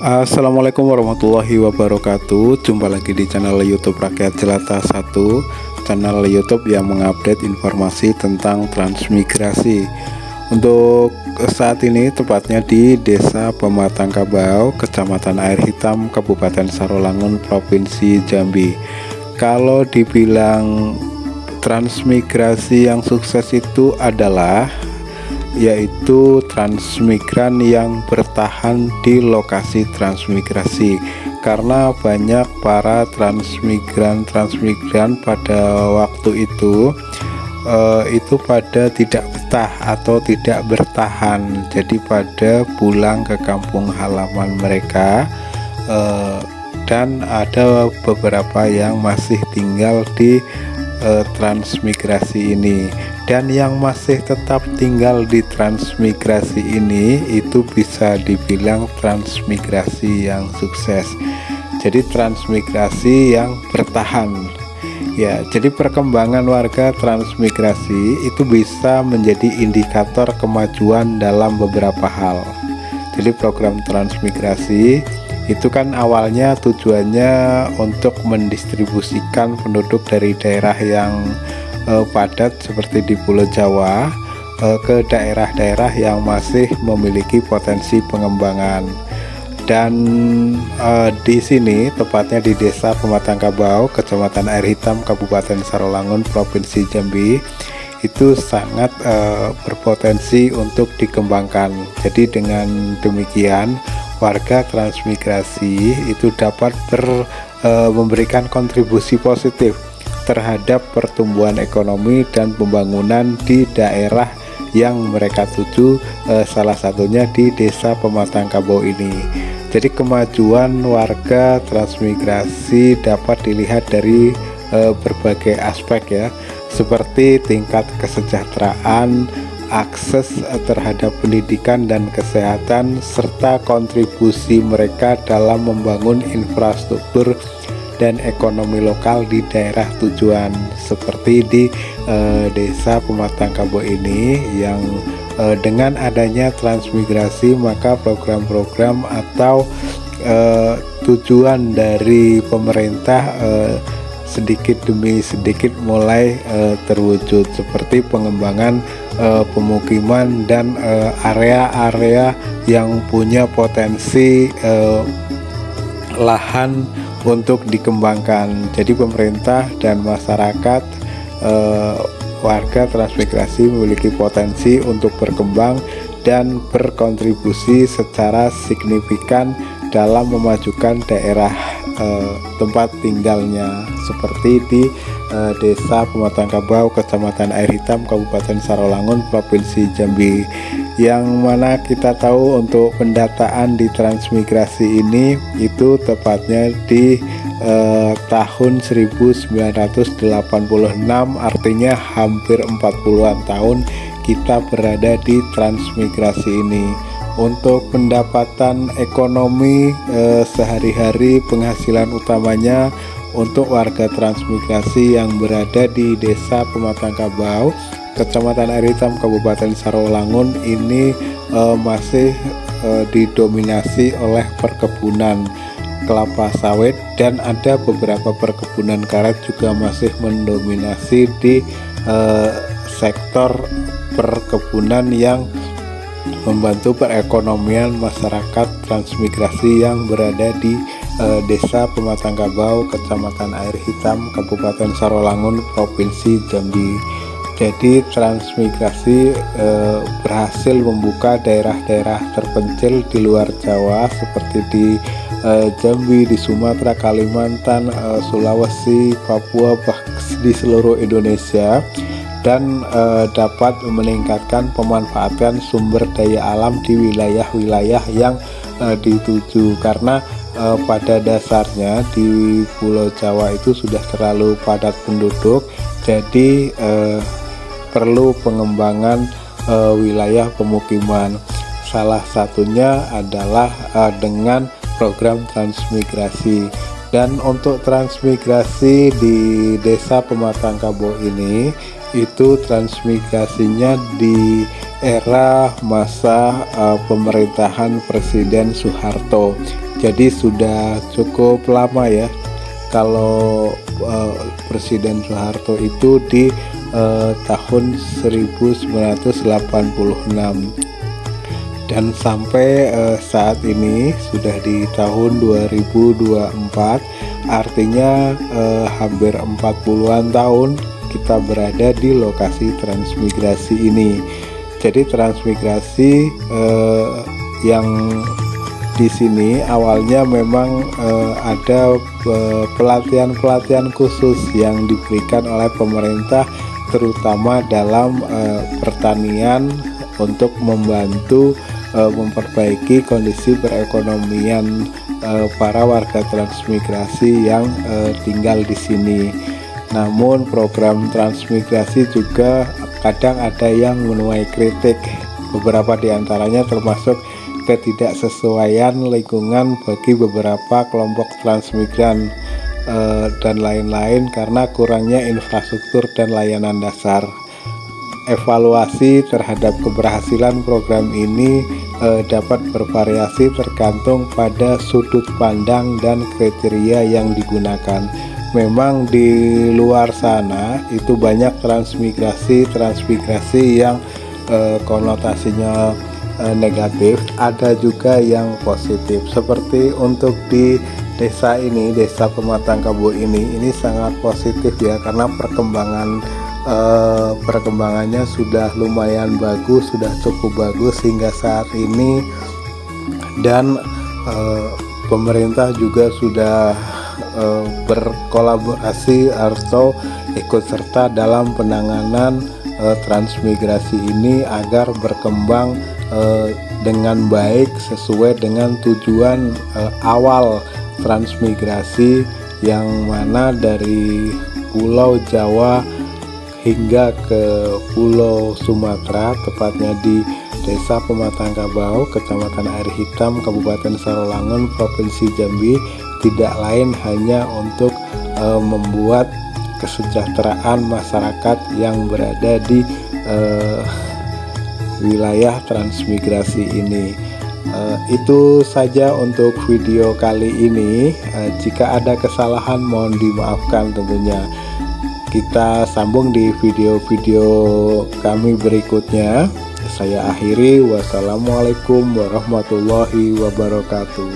Assalamualaikum warahmatullahi wabarakatuh. Jumpa lagi di channel YouTube Rakyat Jelata 1, channel YouTube yang mengupdate informasi tentang transmigrasi. Untuk saat ini tepatnya di Desa Pematang Kabau, Kecamatan Air Hitam, Kabupaten Sarolangun, Provinsi Jambi. Kalau dibilang transmigrasi yang sukses itu adalah yaitu transmigran yang bertahan di lokasi transmigrasi, karena banyak para transmigran pada waktu itu pada tidak betah atau tidak bertahan, jadi pada pulang ke kampung halaman mereka, dan ada beberapa yang masih tinggal di transmigrasi ini. Dan yang masih tetap tinggal di transmigrasi ini itu bisa dibilang transmigrasi yang sukses. Jadi transmigrasi yang bertahan. Ya, jadi perkembangan warga transmigrasi itu bisa menjadi indikator kemajuan dalam beberapa hal. Jadi program transmigrasi itu kan awalnya tujuannya untuk mendistribusikan penduduk dari daerah yang padat seperti di Pulau Jawa ke daerah-daerah yang masih memiliki potensi pengembangan. Dan di sini tepatnya di Desa Pematang Kabau, Kecamatan Air Hitam, Kabupaten Sarolangun, Provinsi Jambi, itu sangat berpotensi untuk dikembangkan. Jadi dengan demikian warga transmigrasi itu dapat memberikan kontribusi positif terhadap pertumbuhan ekonomi dan pembangunan di daerah yang mereka tuju, salah satunya di Desa Pematang Kabau ini. Jadi kemajuan warga transmigrasi dapat dilihat dari berbagai aspek ya, seperti tingkat kesejahteraan, akses terhadap pendidikan dan kesehatan, serta kontribusi mereka dalam membangun infrastruktur dan ekonomi lokal di daerah tujuan, seperti di Desa Pematang Kabau ini yang dengan adanya transmigrasi maka program-program atau tujuan dari pemerintah sedikit demi sedikit mulai terwujud, seperti pengembangan pemukiman dan area-area yang punya potensi lahan untuk dikembangkan. Jadi pemerintah dan masyarakat, warga transmigrasi memiliki potensi untuk berkembang dan berkontribusi secara signifikan dalam memajukan daerah tempat tinggalnya, seperti di Desa Pematang Kabau, Kecamatan Air Hitam, Kabupaten Sarolangun, Provinsi Jambi, yang mana kita tahu untuk pendataan di transmigrasi ini itu tepatnya di tahun 1986, artinya hampir 40-an tahun kita berada di transmigrasi ini. Untuk pendapatan ekonomi sehari-hari, penghasilan utamanya untuk warga transmigrasi yang berada di Desa Pematang Kabau, Kecamatan Air Hitam, Kabupaten Sarolangun ini masih didominasi oleh perkebunan kelapa sawit, dan ada beberapa perkebunan karet juga masih mendominasi di sektor perkebunan yang membantu perekonomian masyarakat transmigrasi yang berada di Desa Pematang Kabau, Kecamatan Air Hitam, Kabupaten Sarolangun, Provinsi Jambi. Jadi transmigrasi berhasil membuka daerah-daerah terpencil di luar Jawa, seperti di Jambi, di Sumatera, Kalimantan, Sulawesi, Papua, bahkan di seluruh Indonesia, dan dapat meningkatkan pemanfaatan sumber daya alam di wilayah-wilayah yang dituju, karena pada dasarnya di Pulau Jawa itu sudah terlalu padat penduduk, jadi perlu pengembangan wilayah pemukiman. Salah satunya adalah dengan program transmigrasi. Dan untuk transmigrasi di Desa Pematang Kabau ini itu transmigrasinya di era masa pemerintahan Presiden Soeharto. Jadi sudah cukup lama ya. Kalau Presiden Soeharto itu di tahun 1986 dan sampai saat ini sudah di tahun 2024, artinya hampir 40-an tahun kita berada di lokasi transmigrasi ini. Jadi transmigrasi yang di sini awalnya memang ada pelatihan-pelatihan khusus yang diberikan oleh pemerintah, terutama dalam pertanian untuk membantu memperbaiki kondisi perekonomian para warga transmigrasi yang tinggal di sini. Namun program transmigrasi juga kadang ada yang menuai kritik. Beberapa diantaranya termasuk ketidaksesuaian lingkungan bagi beberapa kelompok transmigran dan lain-lain karena kurangnya infrastruktur dan layanan dasar. Evaluasi terhadap keberhasilan program ini dapat bervariasi tergantung pada sudut pandang dan kriteria yang digunakan. Memang di luar sana itu banyak transmigrasi yang konotasinya negatif, ada juga yang positif. Seperti untuk di desa ini, Desa Pematang Kabo ini sangat positif ya, karena perkembangannya sudah lumayan bagus, sudah cukup bagus hingga saat ini, dan pemerintah juga sudah berkolaborasi atau ikut serta dalam penanganan transmigrasi ini agar berkembang dengan baik sesuai dengan tujuan awal transmigrasi, yang mana dari Pulau Jawa hingga ke Pulau Sumatera, tepatnya di Desa Pematang Kabau, Kecamatan Air Hitam, Kabupaten Sarolangun, Provinsi Jambi, tidak lain hanya untuk membuat kesejahteraan masyarakat yang berada di wilayah transmigrasi ini. Itu saja untuk video kali ini. Jika ada kesalahan mohon dimaafkan tentunya. Kita sambung di video-video kami berikutnya. Saya akhiri, wassalamualaikum warahmatullahi wabarakatuh.